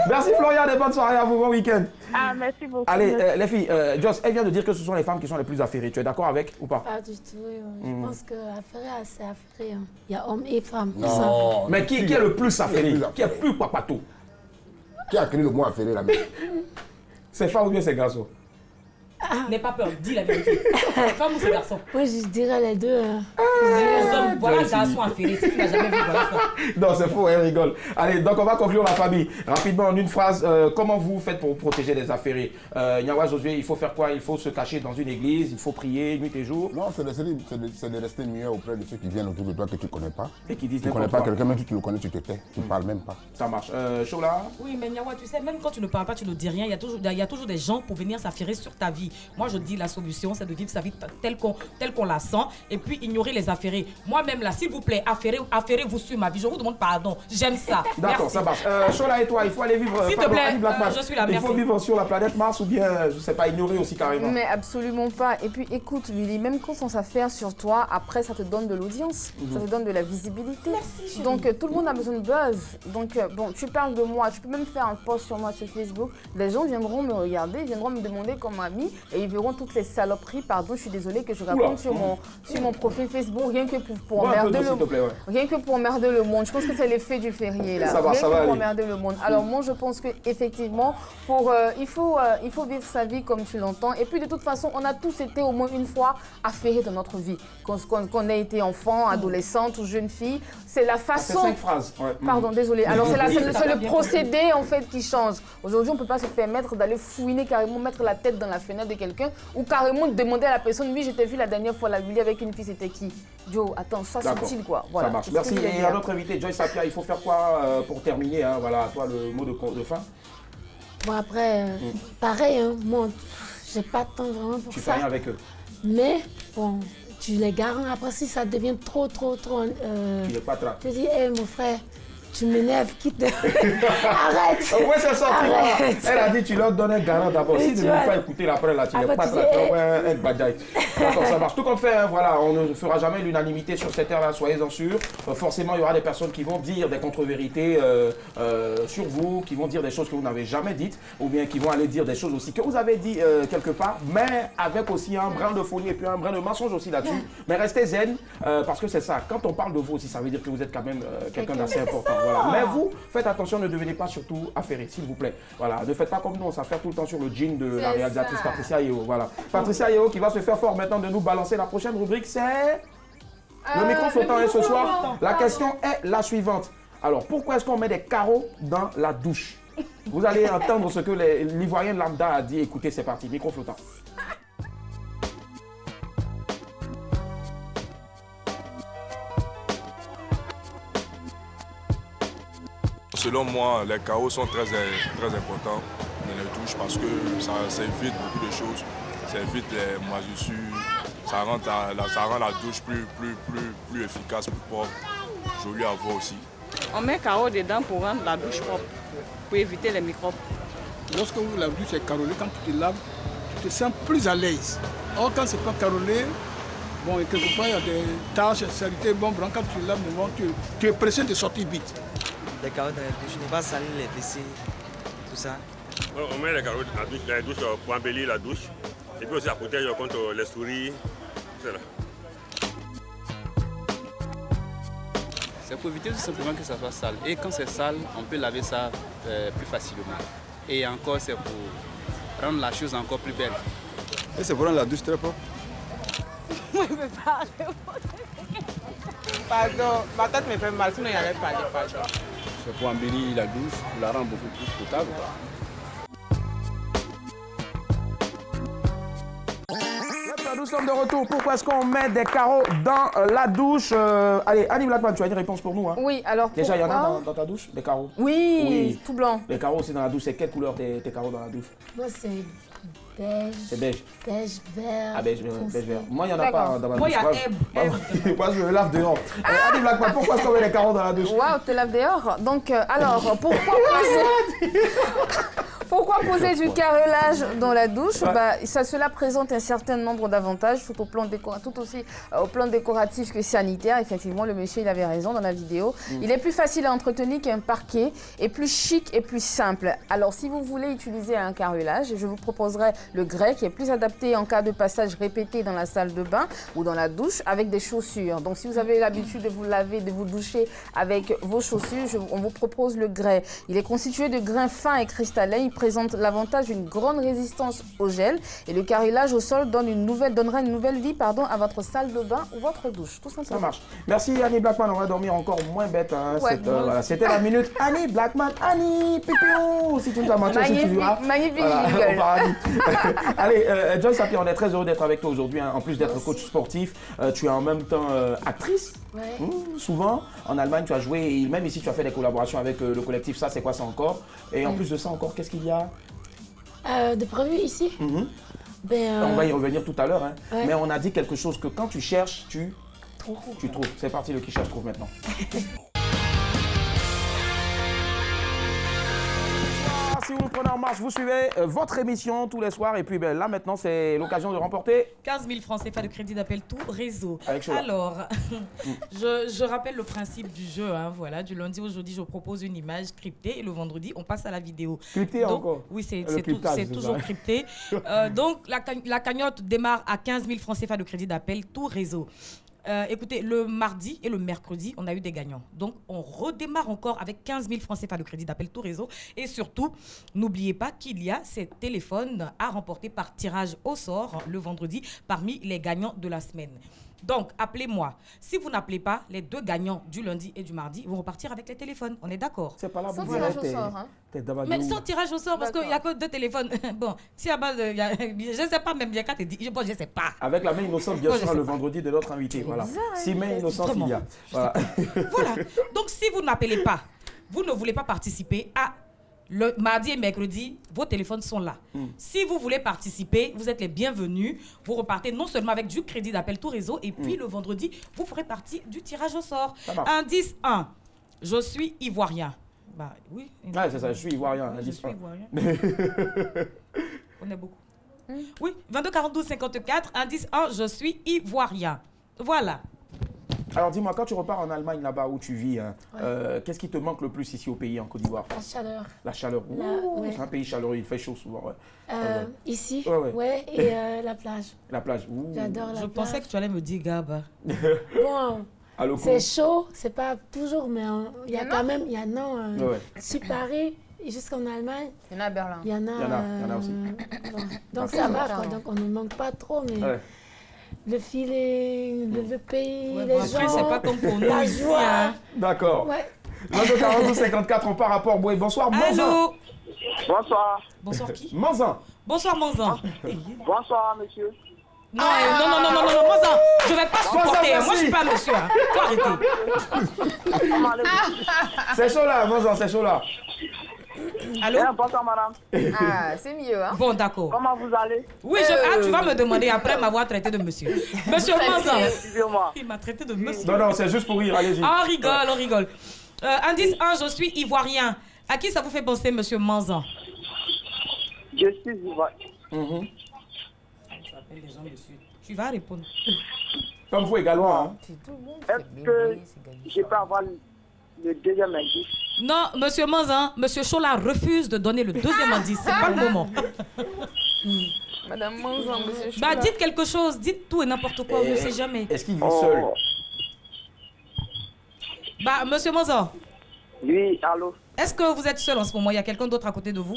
Merci Florian, et bonne soirée à vous, bon week-end. Ah, merci beaucoup. Allez, les filles, Joss, elle vient de dire que ce sont les femmes qui sont les plus affairées. Tu es d'accord avec ou pas? Pas du tout. Je pense qu'affairé, c'est affairé. Il y a hommes et femmes. Non. Mais qui est le plus affairé? Qui est plus papato? Qui a créé le mot affairé là-bas? C'est femme ou bien c'est garçon? N'aie pas peur, dis la vérité. C'est femme ou c'est garçon? Moi, je dirais les deux. Les hommes, voilà le garçon affairé. Si tu n'as jamais vu, voilà ça. Non, c'est faux, elle rigole. Allez, donc on va conclure la famille. Rapidement, en une phrase, comment vous faites pour protéger les affairés? Nyawa Josué, il faut faire quoi? Il faut se cacher dans une église, il faut prier nuit et jour? Non, c'est de rester mieux auprès de ceux qui viennent autour de toi que tu ne connais pas. Et qui disent tu ne connais pas quelqu'un, même si tu le connais, tu te tais. Tu ne parles même pas. Ça marche. Chola? Oui, mais Nyawa, tu sais, même quand tu ne parles pas, tu ne dis rien, il y a toujours des gens pour venir s'affairer sur ta vie. Moi, je dis la solution, c'est de vivre sa vie telle qu'on la sent et puis ignorer les affairés. Moi-même, là, s'il vous plaît, affairez-vous sur ma vie. Je vous demande pardon. J'aime ça. D'accord, ça marche. Chola et toi, il faut aller vivre. S'il te plaît, je suis là, merci. Il faut vivre sur la planète Mars ou bien, je ne sais pas, ignorer aussi carrément. Mais absolument pas. Et puis écoute, Lily, même quand on s'affaire sur toi, après ça te donne de l'audience, ça te donne de la visibilité. Merci, donc tout le monde a besoin de buzz. Donc bon, tu parles de moi, tu peux même faire un post sur moi sur Facebook. Les gens viendront me regarder, viendront me demander comme ami et ils verront toutes les saloperies, pardon, je suis désolée que je raconte sur mon profil Facebook, rien que pour emmerder le monde. Rien que pour emmerder le monde. Je pense que c'est l'effet du férié là. Ça va, rien ça que va pour aller. emmerder le monde. Alors moi je pense que effectivement, il faut vivre sa vie comme tu l'entends. Et puis de toute façon, on a tous été au moins une fois affairés dans notre vie. Qu'on ait été enfant, adolescente ou jeune fille, c'est la façon. C'est 5 phrases. Ouais. Pardon, désolé. Alors c'est le procédé en fait qui change. Aujourd'hui, on ne peut pas se permettre d'aller fouiner carrément, mettre la tête dans la fenêtre de quelqu'un ou carrément demander à la personne, oui, je t'ai vu la dernière fois la Willy avec une fille, c'était qui? Joe, attends, ça c'est utile quoi. Voilà. Ça marche. Merci. Et à notre invité, Joyce Sapia, il faut faire quoi pour terminer hein, voilà, toi le mot de fin. Bon après, pareil, hein, moi, j'ai pas de temps vraiment pour ça. Tu fais rien avec eux. Mais bon, tu les garantis. Après, si ça devient trop. Tu les patraques. Tu dis, hé mon frère, tu m'énerves, quitte. Arrête. Ouais, c'est ça. Arrête. Elle a dit, tu leur donnes un garant d'abord. Oui, Si tu ne veux pas écouter l'après, là, tu les patraques. Ouais, un badaï. D'accord, ça marche. Tout comme fait, hein, voilà, on ne fera jamais l'unanimité sur cette terre-là, soyez-en sûrs. Forcément, il y aura des personnes qui vont dire des contre-vérités sur vous, qui vont dire des choses que vous n'avez jamais dites, ou bien qui vont aller dire des choses aussi que vous avez dit quelque part, mais avec aussi un brin de folie et puis un brin de mensonge aussi là-dessus. Mais restez zen, parce que c'est ça. Quand on parle de vous aussi, ça veut dire que vous êtes quand même quelqu'un d'assez important. Voilà. Mais vous, faites attention, ne devenez pas surtout affairé, s'il vous plaît. Voilà. Ne faites pas comme nous, on s'affaire tout le temps sur le jean de la réalisatrice Patricia Yeo. Voilà. Patricia Yeo qui va se faire fort maintenant de nous balancer. La prochaine rubrique, c'est le micro flottant. Et ce soir, la question est la suivante. Alors, pourquoi est-ce qu'on met des carreaux dans la douche? Vous allez entendre ce que l'Ivoirien lambda a dit. Écoutez, c'est parti. Micro flottant. Selon moi, les carreaux sont très importants dans les douches parce que ça évite beaucoup de choses. Ça évite les moisissures, ça rend la douche plus efficace, plus propre, joli à voir aussi. On met carreaux dedans pour rendre la douche propre, pour éviter les microbes. Lorsque la douche est carrelée, quand tu te laves, tu te sens plus à l'aise. Or, quand ce n'est pas carrelé, bon, quelque part il y a des taches, saletés, bon, quand tu laves, tu es pressé de sortir vite. Les carreaux dans la douche, ne pas salir les WC, tout ça. On met les carreaux dans la douche pour embellir la douche. Et puis aussi ça protège contre les souris. C'est pour éviter tout simplement que ça soit sale. Et quand c'est sale, on peut laver ça plus facilement. Et encore, c'est pour rendre la chose encore plus belle. Et c'est pour rendre la douche très propre. Moi, je ne peux pas répondre. Pardon, ma tête me fait mal, sinon il n'y avait pas de pardon. C'est pour embellir la douche, pour la rendre beaucoup plus potable. Nous sommes de retour. Pourquoi est-ce qu'on met des carreaux dans la douche? Allez, Annie Blackman, tu as une réponse pour nous hein? Oui, alors déjà, il y en a dans ta douche, des carreaux? Oui, tout blanc. Les carreaux aussi dans la douche, c'est quelle couleur tes carreaux dans la douche? Moi, c'est Beige. C'est beige. Beige vert. Ah, beige foncé. vert. Moi, il n'y en a pas dans ma douche. Moi, il y a Eb. Moi, je me lave dehors. Annie Blackman, pourquoi est-ce qu'on met les carreaux dans la douche? Waouh, tu laves dehors. Donc, alors, pourquoi poser du carrelage dans la douche? Cela présente un certain nombre d'avantages, tout aussi au plan décoratif que sanitaire. Effectivement, le monsieur, il avait raison dans la vidéo. Il est plus facile à entretenir qu'un parquet et plus chic et plus simple. Alors, si vous voulez utiliser un carrelage, je vous proposerai le grès qui est plus adapté en cas de passage répété dans la salle de bain ou dans la douche avec des chaussures. Donc, si vous avez l'habitude de vous laver, de vous doucher avec vos chaussures, on vous propose le grès. Il est constitué de grains fins et cristallins. Il présente l'avantage d'une grande résistance au gel et le carrelage au sol donnera une nouvelle vie à votre salle de bain ou votre douche, tout simplement. Ça marche. Merci Annie Blackman, on va dormir encore moins bête. Hein, voilà. C'était la minute Annie Blackman, Annie Pipiou. Si tu nous as menti, si tu verras. Magnifique, voilà, allez, Joy Sapir, on est très heureux d'être avec toi aujourd'hui. Hein. En plus d'être coach sportif, tu es en même temps actrice. Ouais. Souvent, en Allemagne, tu as joué, et même ici, tu as fait des collaborations avec le collectif Ça, c'est quoi ça encore? Et en plus de ça encore, qu'est-ce qu'il y a de prévu ici? On va y revenir tout à l'heure, hein. Ouais. Mais on a dit quelque chose que quand tu cherches, tu trouves. C'est parti, le qui cherche trouve maintenant. Si vous nous prenez en marche, vous suivez votre émission tous les soirs. Et puis là, maintenant, c'est l'occasion de remporter 15 000 francs CFA de crédit d'appel tout réseau. Avec Chola. Alors, je rappelle le principe du jeu. Hein, voilà, du lundi au jeudi, je propose une image cryptée et le vendredi, on passe à la vidéo. Cryptée encore? Oui, c'est toujours crypté. Donc, la cagnotte démarre à 15 000 francs CFA de crédit d'appel tout réseau. Écoutez, le mardi et le mercredi, on a eu des gagnants. Donc, on redémarre encore avec 15 000 francs CFA de crédit d'appel tout réseau. Et surtout, n'oubliez pas qu'il y a ces téléphones à remporter par tirage au sort le vendredi parmi les gagnants de la semaine. Donc, appelez-moi. Si vous n'appelez pas, les deux gagnants du lundi et du mardi vont repartir avec les téléphones. On est d'accord? C'est pas là sans tirage au sort, hein? Mais sans tirage au sort, parce qu'il n'y a que deux téléphones. Bon, si à base, je ne sais pas même, quand tu dis, je ne sais pas. Avec la main innocente, bien sûr, le vendredi de notre invité. Voilà. Si main innocente, il y a. Voilà. Voilà. Donc, si vous n'appelez pas, vous ne voulez pas participer à le mardi et mercredi, vos téléphones sont là. Si vous voulez participer, vous êtes les bienvenus. Vous repartez non seulement avec du crédit d'appel tout réseau, et puis le vendredi, vous ferez partie du tirage au sort. Indice 1, je suis ivoirien. Bah oui. Ah, c'est ça, je suis ivoirien. Je suis ivoirien. On est beaucoup. Oui, 22 42 54, indice 1, je suis ivoirien. Voilà. Alors dis-moi, quand tu repars en Allemagne, là-bas où tu vis, hein, qu'est-ce qui te manque le plus ici au pays, en Côte d'Ivoire? La chaleur. La chaleur. C'est un pays chaleureux, il fait chaud souvent. Ici, et la plage. La plage. J'adore la plage. Je pensais que tu allais me dire Gaba. Bon, c'est chaud, c'est pas toujours, mais il y a quand même, sur Paris jusqu'en Allemagne. Il y en a à Berlin. Il y en a aussi. Donc ça va, quoi. Donc on ne manque pas trop, mais... Le feeling, le pays, les gens, c'est pas comme pour nous la ici. joie. Hein. D'accord. Ouais. 22 54, on part à Port-Boué. Bonsoir, Manzan. Allô. Bonsoir. Bonsoir qui? Manzan. Bonsoir, Manzan. Bonsoir, monsieur. Non, non, Manzan, je vais pas supporter. Moi, je suis pas monsieur. Hein. Faut arrêter. C'est chaud là, Manzan, c'est chaud là. Allô? Bonsoir, madame. Ah, c'est mieux, hein? Bon, d'accord. Comment vous allez? Oui, tu vas me demander après m'avoir traité de monsieur. Monsieur Manzan. Il m'a traité de monsieur. Non, c'est juste pour rire, allez-y. On rigole. Indice 1, je suis ivoirien. À qui ça vous fait penser, monsieur Manzan? Je suis ivoirien. Tu appelles les gens monsieur. Tu vas répondre. Comme vous également, hein? Est-ce que je peux avoir le deuxième indice? Non, monsieur Manzan, monsieur Chola refuse de donner le deuxième indice. C'est pas le moment. Madame Manzan, monsieur Chola. Dites quelque chose, dites tout et n'importe quoi, on ne sait jamais. Est-ce qu'il vit seul? Monsieur Manzan. Oui, allô? Est-ce que vous êtes seul en ce moment? Il y a quelqu'un d'autre à côté de vous?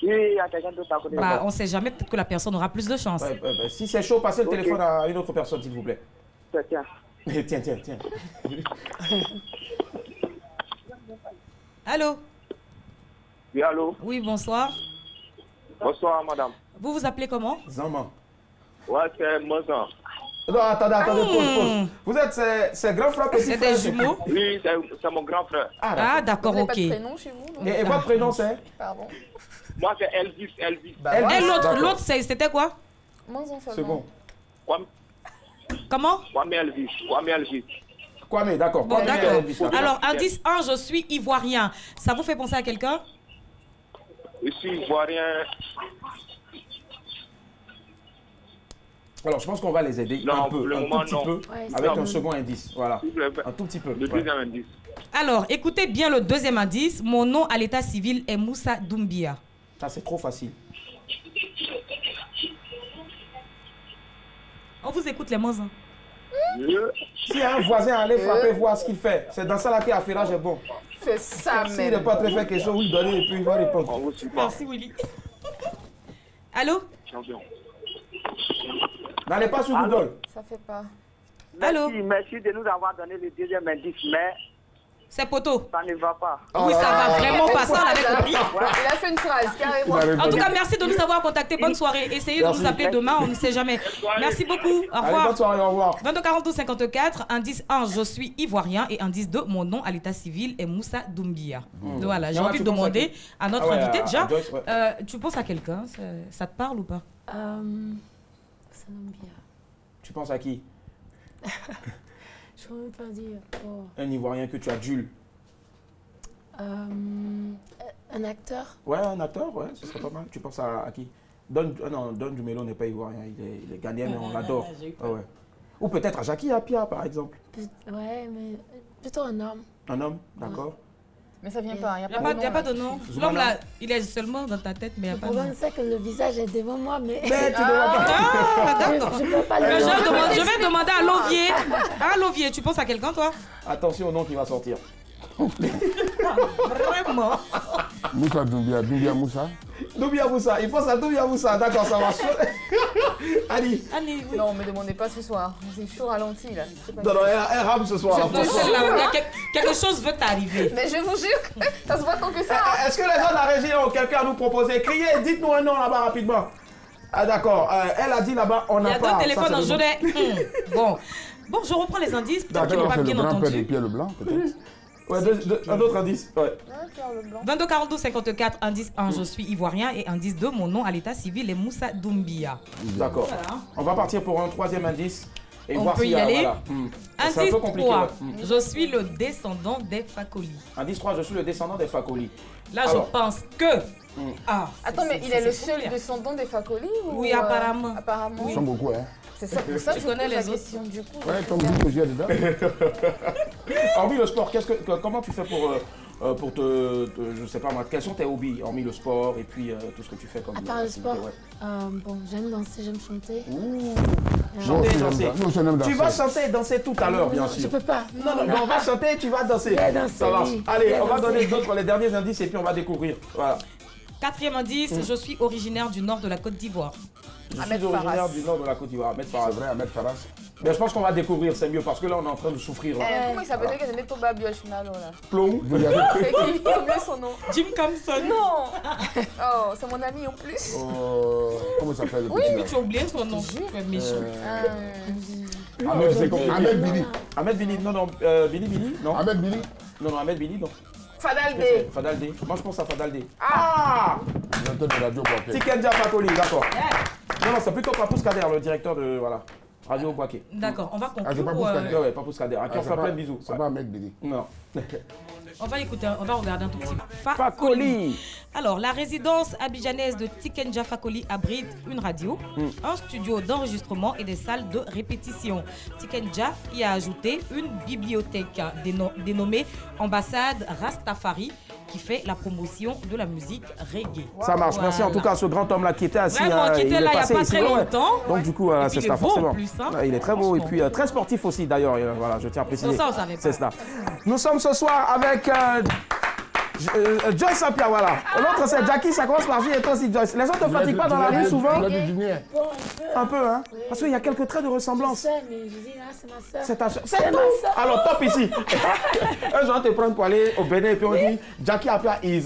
Oui, il y a quelqu'un d'autre à côté de moi. On ne sait jamais, peut-être que la personne aura plus de chance. Si c'est chaud, passez le téléphone à une autre personne, s'il vous plaît. Tiens. Tiens. Allô? Oui, allô? Oui, bonsoir. Bonsoir, madame. Vous vous appelez comment? Zaman. Ouais, c'est Manzan. Non, attendez, pause. Vous êtes ses grands frères, petits frères? C'est des jumeaux? Oui, c'est mon grand frère. Ah, d'accord, Vous n'avez ok. pas de prénom chez vous, non? Et votre prénom, c'est? Pardon. Moi, c'est Elvis. Et l'autre, c'était quoi? Mon enfant. C'est bon. Comment? Kwame Elvis. Kwame, d'accord. Bon, Kwame d'accord. Elvis, d'accord. Alors, indice 1, je suis ivoirien. Ça vous fait penser à quelqu'un? Je suis ivoirien. Alors, je pense qu'on va les aider Non, un peu, pour le un moment, tout petit non. peu, Ouais, avec non. un second indice. Voilà, un tout petit peu. Le deuxième indice. Alors, écoutez bien le deuxième indice. Mon nom à l'état civil est Moussa Doumbia. Ça, c'est trop facile. On vous écoute les mots. Hein. Si un voisin allait frapper, voir ce qu'il fait, c'est dans ça là que l'affairage est bon. C'est ça, S'il n'est pas très fait quelque chose, vous lui donnez et puis il va répondre. Merci, Willy. Allô? Champion. N'allez pas sur Google. Ça fait pas. Allô? Merci de nous avoir donné le deuxième indice, mais c'est poteau. Ça ne va pas. Oui, ça va vraiment pas, ça on l'avait compris. Il a fait une phrase, carrément. En tout cas, merci de nous avoir contactés. Bonne soirée. Essayez de nous appeler demain, on ne sait jamais. Merci beaucoup. Au revoir. Allez, bonne soirée, au revoir. 22 42 54, indice 1, je suis ivoirien. Et indice 2, mon nom à l'état civil est Moussa Doumbia. Voilà, j'ai envie de demander à notre invité déjà. Joyce, ouais. Tu penses à quelqu'un? Ça te parle ou pas? Doumbia. Tu penses à qui? Je ne peux pas dire. Oh. Un Ivoirien que tu adules. Un acteur? Ouais, un acteur, ouais, ce serait pas mal. Tu penses à qui? Don Dumelo n'est pas ivoirien, il est ghanéen, mais on l'adore. Ouais. Ou peut-être à Jackie Apia, par exemple. Ouais, mais plutôt un homme. Un homme, d'accord. Mais ça vient pas, il n'y a pas de nom. L'homme là, il est seulement dans ta tête, mais il n'y a pas de nom. Le problème, c'est que le visage est devant moi, mais... Mais tu ne vois pas. Ah, d'accord. Je peux pas le Je vais demander à Lovier. Ah, Lovier, tu penses à quelqu'un, toi? Attention au nom qui va sortir. Vraiment. Moussa Doumbia, Doumbia Moussa. Doumbia Moussa, il pense à Doumbia Moussa, d'accord, ça marche. Annie. Oui. Non, me demandez pas ce soir. C'est chaud ralenti là. Non, elle rame ce soir. Quelque chose veut t'arriver. Mais je vous jure que ça se voit tant que ça. Est-ce que les gens de la régie ont quelqu'un à nous proposer? Criez, dites-nous un nom là-bas rapidement. Ah d'accord, elle a dit là-bas, on n'a pas. Il y a deux téléphones en journée. Bon, je reprends les indices. Peut-être qu'ils n'ont pas bien entendu. C'est le grand-père de Pierre Leblanc, peut-être. Ouais, un autre indice. Ouais. 22 42 54, indice 1, je suis ivoirien. Et indice 2, mon nom à l'état civil est Moussa Doumbia. D'accord. Voilà. On va partir pour un troisième indice. Et on voir peut y aller. Voilà. Indice 3, je suis le descendant des Fakoli. Indice 3, je suis le descendant des Fakoli. Là, je pense que... Ah, attends, mais il est le seul descendant des Fakoli ou... Oui, apparemment. Apparemment. Ils sont beaucoup, hein. C'est ça, pour ça que tu connais les question, du coup. Ouais, comme vous que j'ai dedans. Hormis le sport, comment tu fais pour je sais pas moi, quels sont tes hobbies, hormis le sport et puis tout ce que tu fais comme... À part le sport, bon, j'aime danser, j'aime chanter. Chanter et danser. Tu vas chanter et danser tout à l'heure, bien sûr. Je peux pas. Non, on va chanter et tu vas danser. Ça marche. Allez, on va donner les derniers indices et puis on va découvrir. Voilà. Quatrième indice, je suis originaire du nord de la Côte d'Ivoire. Je suis originaire du nord de la Côte d'Ivoire, Ahmed Faras. C'est vrai, Ahmed Faras. Mais je pense qu'on va découvrir, c'est mieux parce que là on est en train de souffrir. Comment il s'appelle que c'est Toba Biochunalo là? Plomb. C'est qui? J'ai oublié son nom. Jim Compson. Non. Oh, c'est mon ami en plus. Comment il s'appelle? Oui, mais tu as oublié son nom. Tu es méchant. Ahmed Billy. Ahmed Billy, non, Billy, non. Ahmed Billy. Non, Ahmed Billy, non. Fadaldé. Fadaldé. Moi je pense à Fadaldé. Ah. Directeur de Radio Boaké. Tikenja Fakoli, d'accord. Non, c'est plutôt Papous Kader, le directeur de Radio Boaké. D'accord, on va conclure. Ah, c'est Papous Kader. Ouais, Papous Kader. À qui on fait plein de bisous. C'est pas Ahmed Billy. Non. On va écouter, on va regarder un tout petit peu. Fakoli. Alors, la résidence abidjanaise de Tikenja Fakoli abrite une radio, un studio d'enregistrement et des salles de répétition. Tikenja y a ajouté une bibliothèque dénommée Ambassade Rastafari qui fait la promotion de la musique reggae. Ça marche. Merci en tout cas à ce grand homme-là qui était assis. Vraiment, qui était là il n'y a pas très longtemps. Donc du coup, c'est ça forcément. Il est très beau et puis très sportif aussi d'ailleurs. Voilà, je tiens à préciser. Ça, on savait pas. C'est cela. Nous sommes ce soir avec Joyce Sapia, voilà. L'autre, c'est Jackie, ça commence par J et toi aussi, Joyce. Les autres ne te fatiguent pas dans la rue souvent? Un peu, hein? Parce qu'il y a quelques traits de ressemblance. Mais je dis, là, c'est ma soeur. C'est ta soeur. C'est tout. Alors, top ici. Un jour, on te prend pour aller au Bénin et puis on dit, Jackie Apia is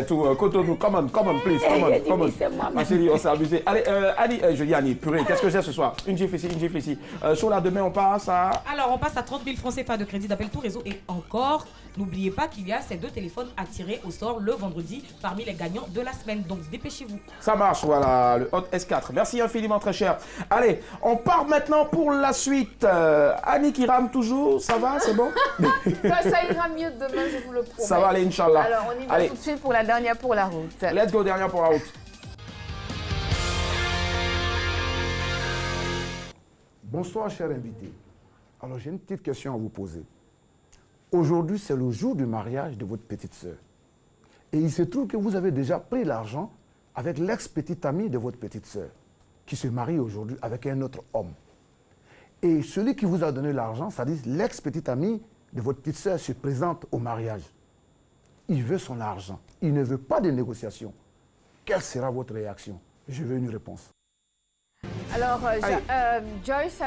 to Cotonou. Come on, please. Come on. Ma chérie, on s'est abusé. Allez, Annie, je dis Annie, purée, qu'est-ce que j'ai ce soir? Une gifle ici. Chaud là, demain, on passe à... Alors, on passe à 30 000 francs CFA de crédit d'appel tout réseau. Et encore, n'oubliez pas qu'il y a ces 2 téléphones à tirer au sort le vendredi parmi les gagnants de la semaine. Donc, dépêchez-vous. Ça marche, voilà, le Hot S4. Merci infiniment, très cher. Allez, on part maintenant pour la suite. Annie qui rame toujours, ça va, c'est bon? Ça ira mieux demain, je vous le promets. Ça va aller, Inch'Allah. Alors, on y va tout de suite pour la dernière pour la route. Let's go, dernière pour la route. Bonsoir, chers invités. Alors, j'ai une petite question à vous poser. Aujourd'hui, c'est le jour du mariage de votre petite sœur. Et il se trouve que vous avez déjà pris l'argent avec l'ex-petite amie de votre petite sœur, qui se marie aujourd'hui avec un autre homme. Et celui qui vous a donné l'argent, c'est-à-dire l'ex-petite amie de votre petite sœur, se présente au mariage. Il veut son argent. Il ne veut pas de négociation. Quelle sera votre réaction? Je veux une réponse. Alors, Joyce,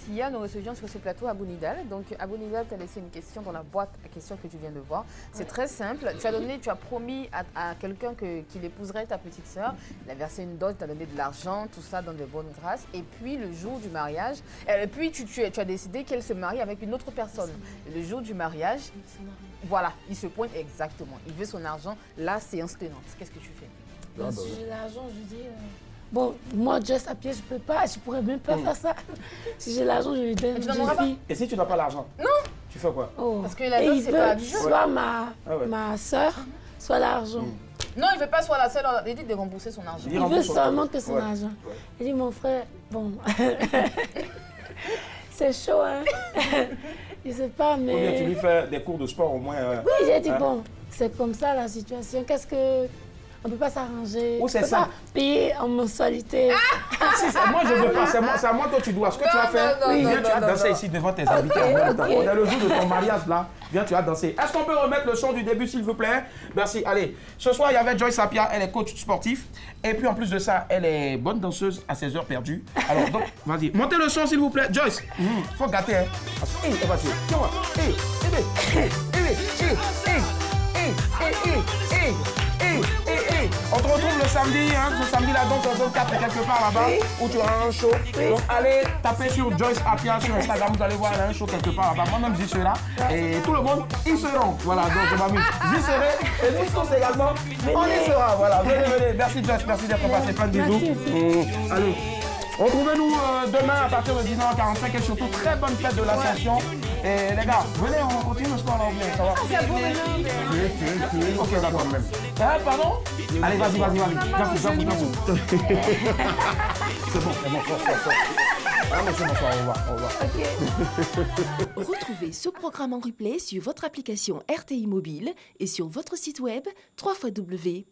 hier, nous recevions sur ce plateau Abou Nidal. Donc, Abou Nidal t'a laissé une question dans la boîte à questions que tu viens de voir. C'est très simple. Tu as promis à quelqu'un qu'il épouserait ta petite sœur. Il a versé une dot, tu as donné de l'argent, tout ça dans de bonnes grâces. Et puis, le jour du mariage, tu as décidé qu'elle se marie avec une autre personne. Et le jour du mariage, voilà, il se pointe exactement. Il veut son argent, la séance tenante. Qu'est-ce que tu fais? Si j'ai l'argent, je dis... Bon, moi, Joyce à pied, je pourrais même pas faire ça. Si j'ai l'argent, je lui donne une fille. Et si tu n'as pas l'argent? Non. Tu fais quoi? Parce que la dot, c'est pas du jeu. Soit ma soeur, soit l'argent. Non, il ne veut pas soit la seule, il dit de rembourser son argent. Il veut seulement que son argent. Il dit, mon frère, bon, c'est chaud, hein. Je sais pas, mais... Ou bien tu lui fais des cours de sport au moins. Oui, j'ai dit, bon, c'est comme ça la situation. Qu'est-ce que... On ne peut pas s'arranger. Ou c'est ça? Payer en mensualité. Moi, je ne veux pas. C'est à moi que tu dois. Ce que tu as fait, viens, tu as dansé ici devant tes invités. On est le jour de ton mariage, là. Viens, tu as dansé. Est-ce qu'on peut remettre le son du début, s'il vous plaît? Merci. Allez, ce soir, il y avait Joyce Sapia. Elle est coach sportif. Et puis, en plus de ça, elle est bonne danseuse à ses heures perdues. Alors, donc, vas-y. Montez le son, s'il vous plaît. Joyce, faut gâter, hein. Vas-y. Tiens-moi. On te retrouve le samedi, hein, ce samedi là, donc en zone 4 quelque part là-bas, où tu auras un show. Donc allez taper sur Joyce Apia sur Instagram, vous allez voir, elle a un show quelque part là-bas. Moi-même j'y serai là. Et tout le monde y seront. Voilà, donc je m'amuse. J'y serai. Et nous tous également, on y sera. Voilà, venez. Merci Joyce, merci d'être passé. Plein de bisous. Allez. Retrouvez-nous demain à partir de 19h45 et surtout très bonne fête de l'Ascension. Et les gars, venez, on continue le sport là ou bien, ça va? C'est bon maintenant. Ok, d'accord même. Pardon? Allez, vas-y. J'avoue. C'est bon, fort. Ah, monsieur, bonsoir, au revoir. Retrouvez ce programme en replay sur votre application RTI Mobile et sur votre site web www.rti.ci.